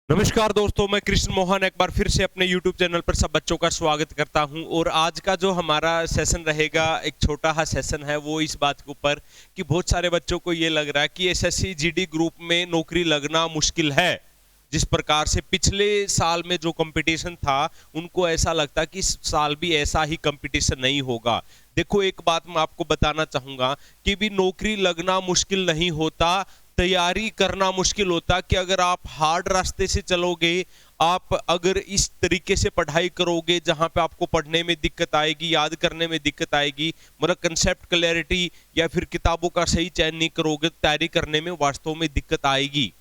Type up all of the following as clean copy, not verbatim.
नमस्कार दोस्तों, मैं कृष्ण मोहन एक बार फिर से अपने YouTube चैनल पर सब बच्चों का स्वागत करता हूं। और आज का जो हमारा सेशन रहेगा, एक छोटा सा सेशन है, वो इस बात के ऊपर कि बहुत सारे बच्चों को ये लग रहा है कि एसएससी जीडी ग्रुप में नौकरी लगना मुश्किल है। जिस प्रकार से पिछले साल में जो कंपटीशन था, उनको ऐसा लगता कि इस साल भी ऐसा ही कंपटीशन नहीं होगा। देखो, एक बात मैं आपको बताना चाहूंगा कि भी नौकरी लगना मुश्किल नहीं होता, तैयारी करना मुश्किल होता। कि अगर आप हार्ड रास्ते से चलोगे, आप अगर इस तरीके से पढ़ाई करोगे जहां पे आपको पढ़ने में दिक्कत आएगी, याद करने में दिक्कत आएगी, मतलब कंसेप्ट क्लैरिटी या फिर किताबों का सही चयन नहीं करोगे, तैयारी करने में वास्तव में दिक्कत आएगी।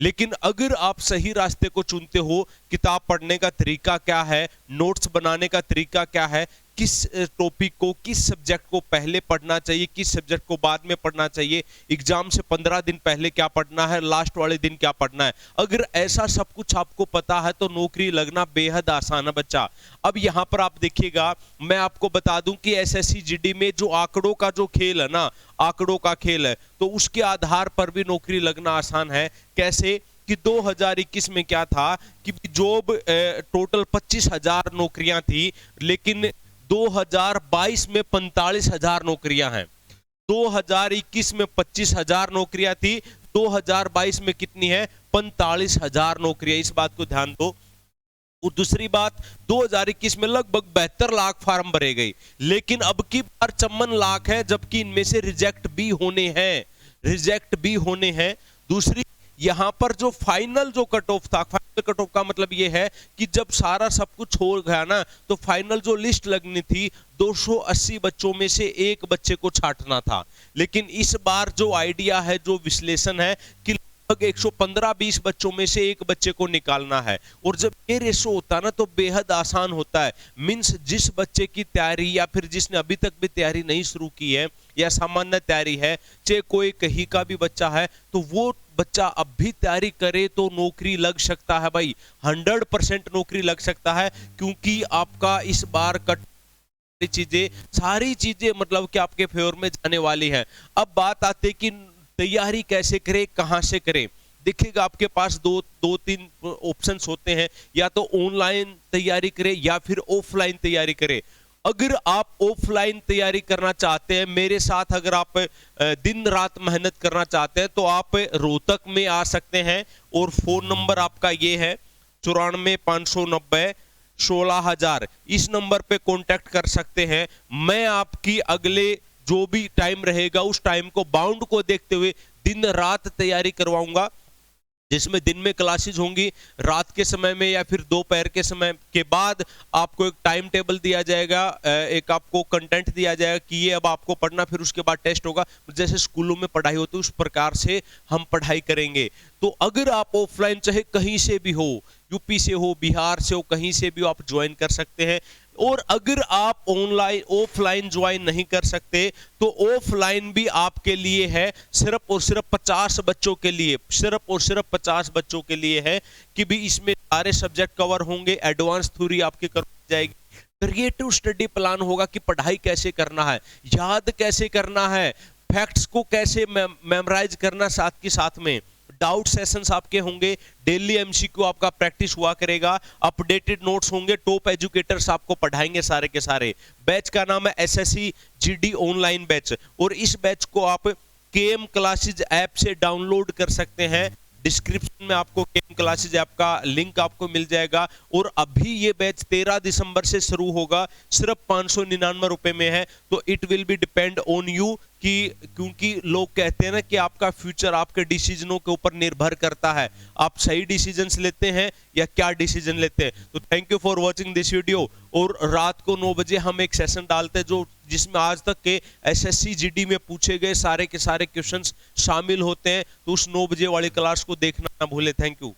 लेकिन अगर आप सही रास्ते को चुनते हो, किताब पढ़ने का तरीका क्या है, नोट्स बनाने का तरीका क्या है, किस टॉपिक को, किस सब्जेक्ट को पहले पढ़ना चाहिए, किस सब्जेक्ट को बाद में पढ़ना चाहिए, एग्जाम से 15 दिन पहले क्या पढ़ना है, लास्ट वाले दिन क्या पढ़ना है, अगर ऐसा सब कुछ आपको पता है तो नौकरी लगना बेहद आसान है बच्चा। अब यहां पर आप देखिएगा, मैं आपको बता दूं कि एसएससी जीडी में जो आंकड़ों का जो खेल है ना, आंकड़ों का खेल है, तो उसके आधार पर भी नौकरी लगना आसान है। कैसे कि 2021 में क्या था कि जॉब टोटल 25,000 नौकरियां थी, लेकिन 2022 में 45,000 नौकरियां हैं। 2021 में 25,000 नौकरियां थी, 2022 में कितनी है? 45,000 नौकरियां। इस बात को ध्यान दो। और दूसरी बात, 2021 में लगभग 72 लाख फार्म भरे गए, लेकिन अब की बार 54 लाख है, जबकि इनमें से रिजेक्ट भी होने हैं, रिजेक्ट भी होने हैं। दूसरी, यहां पर जो फाइनल जो कट ऑफ था, फाइनल कट ऑफ का मतलब ये है कि जब सारा सब कुछ हो गया ना, तो फाइनल जो लिस्ट लगनी थी, 280 बच्चों में से एक बच्चे को छांटना था। लेकिन इस बार जो आइडिया है, जो विश्लेषण है कि 115-20 बच्चों में से एक बच्चे को निकालना है। और जब ये रेशो होता है ना, तो बेहद आसान होता है। मींस जिस बच्चे की तैयारी, या फिर जिसने अभी तक भी तैयारी नहीं शुरू की है, या सामान्य तैयारी है, चाहे कोई कहीं का भी बच्चा है, तो वो बच्चा अब भी तैयारी करे तो नौकरी लग सकता है भाई। 100% नौकरी लग सकता है, क्योंकि आपका इस बार कट सारी चीजें मतलब कि आपके फेवर में जाने वाली है। अब बात आती है कि तैयारी कैसे करें, कहां से करें। देखिएगा, आपके पास दो तीन ऑप्शंस होते हैं, या तो ऑनलाइन तैयारी करें या फिर ऑफलाइन तैयारी करें। अगर आप ऑफलाइन तैयारी करना चाहते हैं, मेरे साथ अगर आप दिन रात मेहनत करना चाहते हैं, तो आप रोहतक में आ सकते हैं। और फोन नंबर आपका ये है 94,590,16,000। इस नंबर पे कांटेक्ट कर सकते हैं। मैं आपकी अगले जो भी टाइम रहेगा, उस टाइम को, बाउंड को देखते हुए दिन रात तैयारी करवाऊंगा, जिसमें दिन में क्लासेस होंगी, रात के समय में या फिर दोपहर के समय के बाद आपको एक टाइम टेबल दिया जाएगा, एक आपको कंटेंट दिया जाएगा कि ये अब आपको पढ़ना, फिर उसके बाद टेस्ट होगा। जैसे स्कूलों में पढ़ाई होती है, उस प्रकार से हम पढ़ाई करेंगे। तो अगर आप ऑफलाइन चाहे कहीं से भी हो, यूपी से हो, बिहार से हो, कहीं से भी आप ज्वाइन कर सकते हैं। और अगर आप ऑनलाइन ऑफलाइन ज्वाइन नहीं कर सकते, तो ऑफलाइन भी आपके लिए है, सिर्फ और सिर्फ 50 बच्चों के लिए, सिर्फ और सिर्फ 50 बच्चों के लिए है कि भी इसमें सारे सब्जेक्ट कवर होंगे, एडवांस थ्योरी आपकी करवाई जाएगी, क्रिएटिव स्टडी प्लान होगा कि पढ़ाई कैसे करना है, याद कैसे करना है, फैक्ट्स को कैसे मेमोराइज करना, साथ के साथ में डाउट सेशंस आपके होंगे, डेली एमसीक्यू आपका प्रैक्टिस हुआ करेगा, अपडेटेड नोट्स होंगे, टॉप एजुकेटर्स आपको पढ़ाएंगे सारे के सारे। बैच का नाम है एसएससी जीडी ऑनलाइन बैच, और इस बैच को आप केएम क्लासेज ऐप से डाउनलोड कर सकते हैं। डिस्क्रिप्शन में आपको केएम क्लासेज ऐप का लिंक आपको मिल जाएगा। और अभी ये बैच 13 दिसंबर से शुरू होगा, सिर्फ 599 रुपए में है। तो it will be depend on you, कि क्योंकि लोग कहते हैं ना कि आपका फ्यूचर आपके डिसीजनों के ऊपर निर्भर करता है, आप सही डिसीजंस लेते हैं या क्या डिसीजन लेते हैं। तो thank you for watching this video. और रात को 9 बजे हम एक सेशन डालते हैं, जो जिसमें आज तक के एसएससी जीडी में पूछे गए सारे के सारे क्वेश्चंस शामिल होते हैं। तो उस 9 बजे वाली क्लास को देखना ना भूले। Thank you.